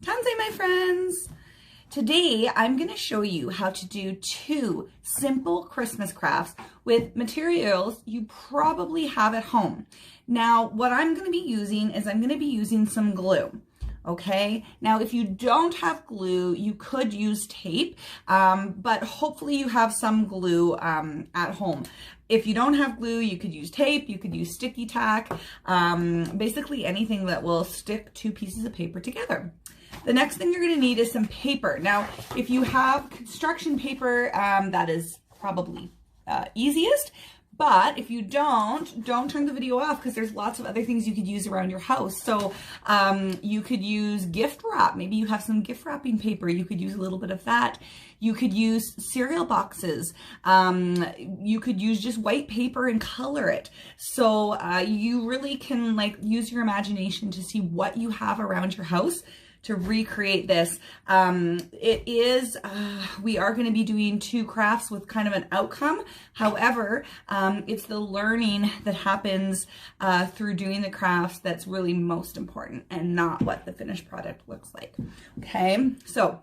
Tansei, my friends! Today I'm going to show you how to do 2 simple Christmas crafts with materials you probably have at home. Now what I'm going to be using is I'm going to be using some glue. Okay, now if you don't have glue, you could use tape, but hopefully you have some glue at home. If you don't have glue, you could use tape, you could use sticky tack, basically anything that will stick 2 pieces of paper together. The next thing you're going to need is some paper. Now, if you have construction paper, that is probably easiest. But if you don't turn the video off because there's lots of other things you could use around your house. So you could use gift wrap. Maybe you have some gift wrapping paper. You could use a little bit of that. You could use cereal boxes. You could use just white paper and color it. So you really can use your imagination to see what you have around your house to recreate this. We are going to be doing 2 crafts with kind of an outcome. However, it's the learning that happens through doing the crafts that's really most important, and not what the finished product looks like. Okay, so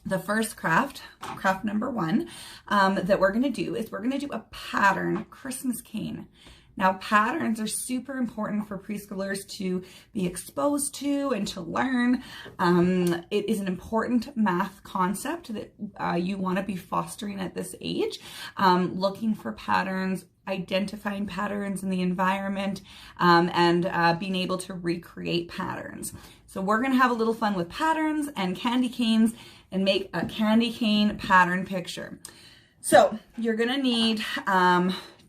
the first craft number 1, that we're going to do is we're going to do a pattern Christmas cane. Now, patterns are super important for preschoolers to be exposed to and to learn. It is an important math concept that you want to be fostering at this age, looking for patterns, identifying patterns in the environment, and being able to recreate patterns. So we're going to have a little fun with patterns and candy canes and make a candy cane pattern picture. So you're going to need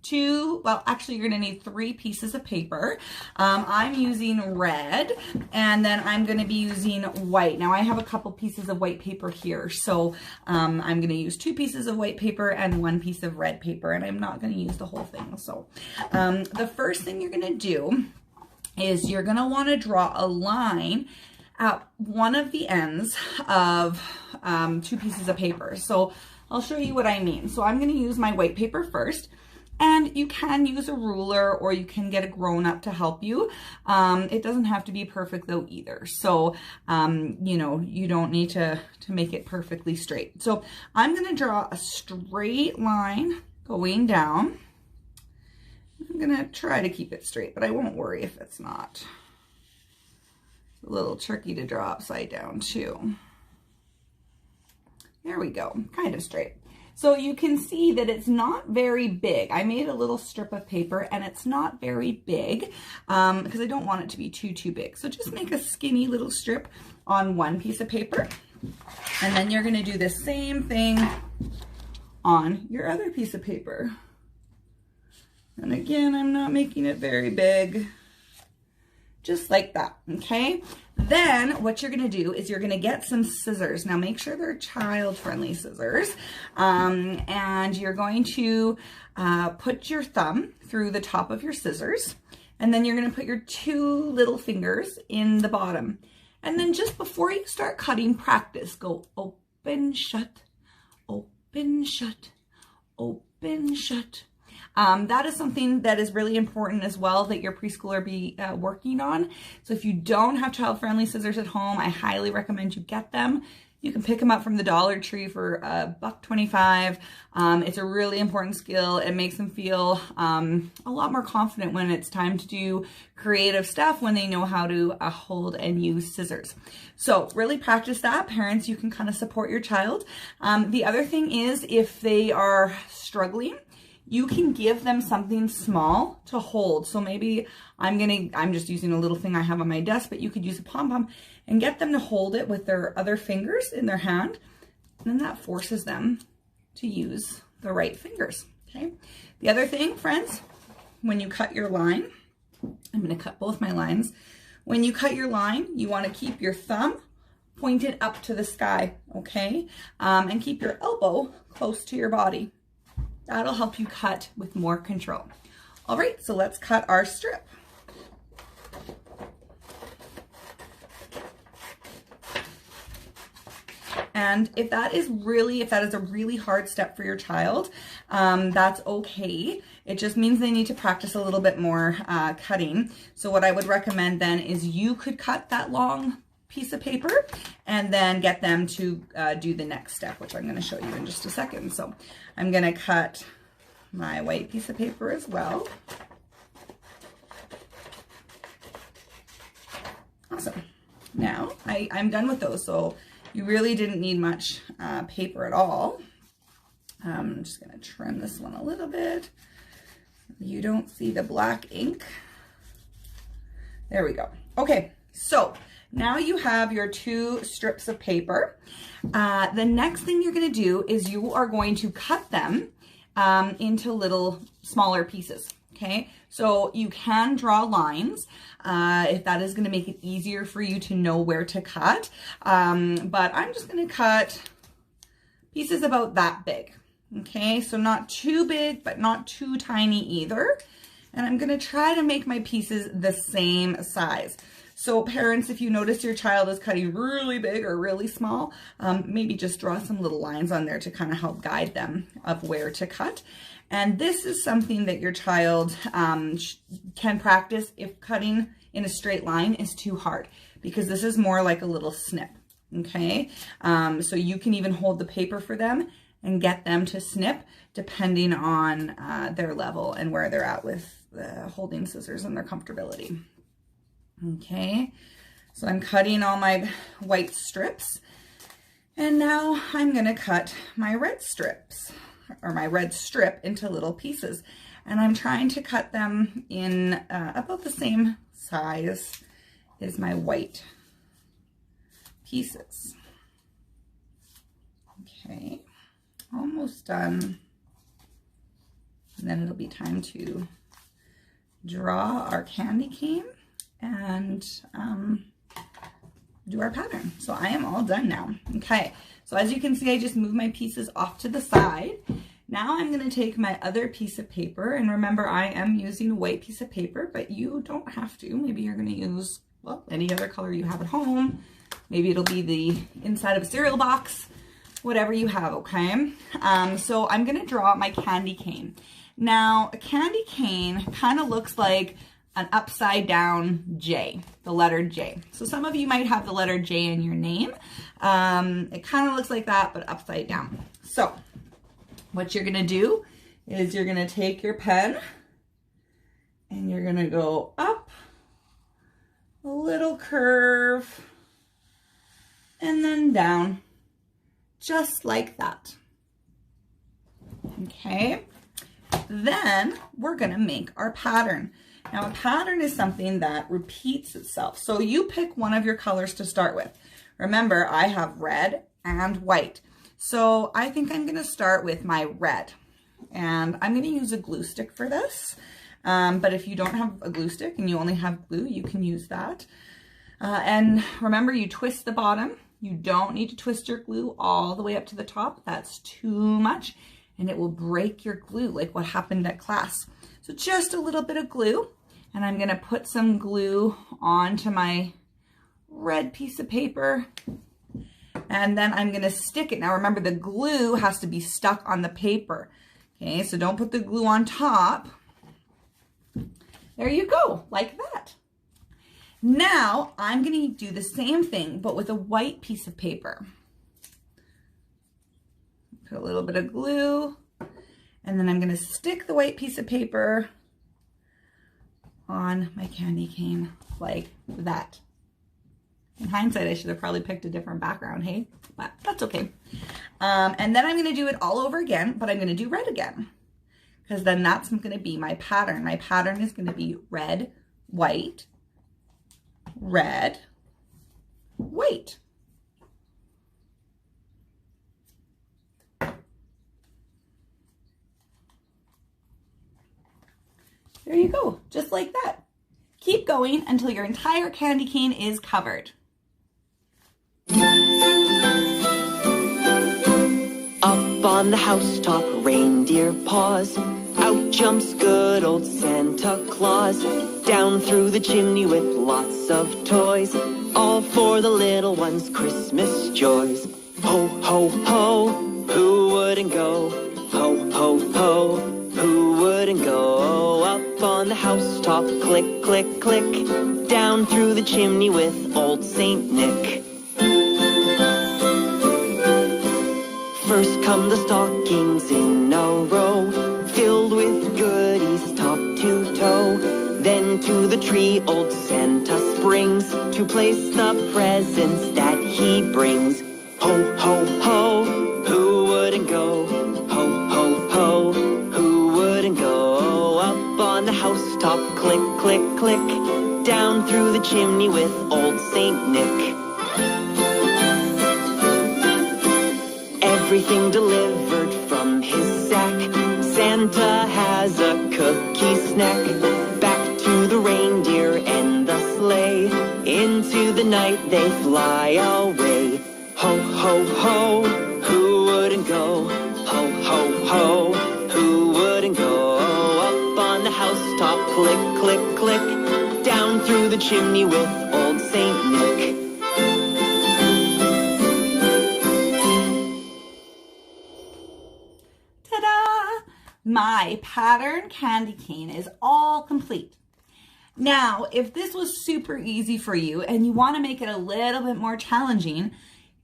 you're going to need 3 pieces of paper. I'm using red, and then I'm going to be using white. Now I have a couple pieces of white paper here, so I'm going to use 2 pieces of white paper and 1 piece of red paper, and I'm not going to use the whole thing. So the first thing you're going to do is you're going to want to draw a line at one of the ends of 2 pieces of paper. So I'll show you what I mean. So I'm going to use my white paper first. And you can use a ruler, or you can get a grown-up to help you. It doesn't have to be perfect though either. So, you know, you don't need to make it perfectly straight. So I'm going to draw a straight line going down. I'm going to try to keep it straight, but I won't worry if it's not. It's a little tricky to draw upside down too. There we go, kind of straight. So you can see that it's not very big. I made a little strip of paper and it's not very big because I don't want it to be too big. So just make a skinny little strip on 1 piece of paper. And then you're going to do the same thing on your other piece of paper. And again, I'm not making it very big. Just like that, okay? Then what you're gonna do is you're gonna get some scissors. Now make sure they're child-friendly scissors. And you're going to put your thumb through the top of your scissors. And then you're gonna put your 2 little fingers in the bottom. And then just before you start cutting, practice. Go open, shut, open, shut, open, shut. That is something that is really important as well that your preschooler be working on. So if you don't have child-friendly scissors at home, I highly recommend you get them. You can pick them up from the Dollar Tree for $1.25. It's a really important skill. It makes them feel a lot more confident when it's time to do creative stuff, when they know how to hold and use scissors. So really practice that. Parents, you can kind of support your child. The other thing is, if they are struggling, you can give them something small to hold. So maybe I'm just using a little thing I have on my desk, but you could use a pom-pom and get them to hold it with their other fingers in their hand. And then that forces them to use the right fingers, okay? The other thing, friends, when you cut your line, I'm gonna cut both my lines. When you cut your line, you wanna keep your thumb pointed up to the sky, okay? And keep your elbow close to your body. That'll help you cut with more control. All right, so let's cut our strip. And if that is a really hard step for your child, that's okay. It just means they need to practice a little bit more cutting. So what I would recommend then is you could cut that long piece of paper and then get them to do the next step, which I'm going to show you in just a second. So I'm going to cut my white piece of paper as well. Awesome. Now I'm done with those, so you really didn't need much paper at all. I'm just going to trim this one a little bit. You don't see the black ink. There we go. Okay, so now you have your 2 strips of paper. The next thing you're going to do is you are going to cut them into little smaller pieces. Okay, so you can draw lines if that is going to make it easier for you to know where to cut. But I'm just going to cut pieces about that big. Okay, so not too big, but not too tiny either. And I'm going to try to make my pieces the same size. So parents, if you notice your child is cutting really big or really small, maybe just draw some little lines on there to kind of help guide them of where to cut. And this is something that your child can practice if cutting in a straight line is too hard, because this is more like a little snip, okay? So you can even hold the paper for them and get them to snip depending on their level and where they're at with holding scissors and their comfortability. Okay, so I'm cutting all my white strips, and now I'm going to cut my red strips, or my red strip, into little pieces. And I'm trying to cut them in about the same size as my white pieces. Okay, almost done. And then it'll be time to draw our candy cane and do our pattern. So I am all done now. Okay, so as you can see, I just moved my pieces off to the side. Now I'm going to take my other piece of paper, and remember, I am using a white piece of paper, but you don't have to. Maybe you're going to use, well, any other color you have at home. Maybe it'll be the inside of a cereal box, whatever you have, okay? So I'm going to draw my candy cane. Now, a candy cane kind of looks like an upside down J, the letter J. So some of you might have the letter J in your name. It kind of looks like that, but upside down. So what you're gonna do is you're gonna take your pen and you're gonna go up a little curve and then down, just like that. Okay, then we're gonna make our pattern. Now, a pattern is something that repeats itself. So you pick one of your colors to start with. Remember, I have red and white. So I think I'm going to start with my red. And I'm going to use a glue stick for this. But if you don't have a glue stick and you only have glue, you can use that. And remember, you twist the bottom. You don't need to twist your glue all the way up to the top. That's too much. And it will break your glue, like what happened at class. So just a little bit of glue, and I'm going to put some glue onto my red piece of paper, and then I'm going to stick it. Now remember, the glue has to be stuck on the paper. Okay, so don't put the glue on top. There you go, like that. Now I'm going to do the same thing, but with a white piece of paper. Put a little bit of glue. And then I'm going to stick the white piece of paper on my candy cane like that. In hindsight, I should have probably picked a different background, hey? But that's okay. And then I'm going to do it all over again, but I'm going to do red again. Because then that's going to be my pattern. My pattern is going to be red, white, red, white. There you go, just like that. Keep going until your entire candy cane is covered. Up on the housetop, reindeer paws. Out jumps good old Santa Claus. Down through the chimney with lots of toys. All for the little ones' Christmas joys. Ho, ho, ho, who wouldn't go? Ho, ho, ho, who wouldn't go? Up on the housetop, click, click, click. Down through the chimney with old Saint Nick. First come the stockings in a row, filled with goodies top to toe. Then to the tree old Santa springs, to place the presents that he brings. Ho, ho, ho, who wouldn't go? Ho, ho, ho, who wouldn't go? Up on the housetop, click, click, click, down through the chimney with old Saint Nick. Everything delivered from his sack, Santa has a cookie snack. Back to the reindeer and the sleigh, into the night they fly away. Ho, ho, ho, who wouldn't go? Ho, ho, ho, who wouldn't go? Up on the housetop, click, click, click, down through the chimney with old Saint Nick. Ta-da! My pattern candy cane is all complete. Now, if this was super easy for you and you want to make it a little bit more challenging,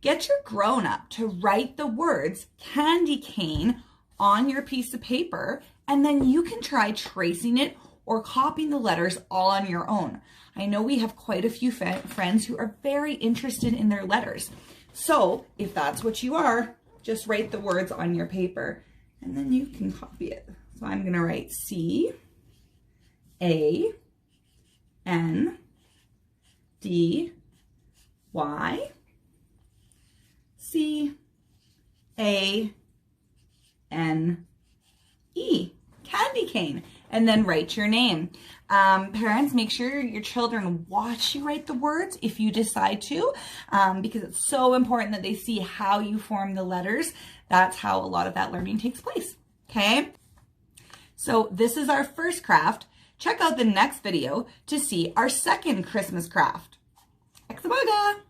get your grown-up to write the words candy cane on your piece of paper, and then you can try tracing it or copying the letters all on your own. I know we have quite a few friends who are very interested in their letters. So if that's what you are, just write the words on your paper and then you can copy it. So I'm going to write C-A-N-D-Y. C-A-N-E, candy cane, and then write your name. Parents, make sure your children watch you write the words if you decide to, because it's so important that they see how you form the letters. That's how a lot of that learning takes place, okay? So this is our first craft. Check out the next video to see our second Christmas craft. Exabaga!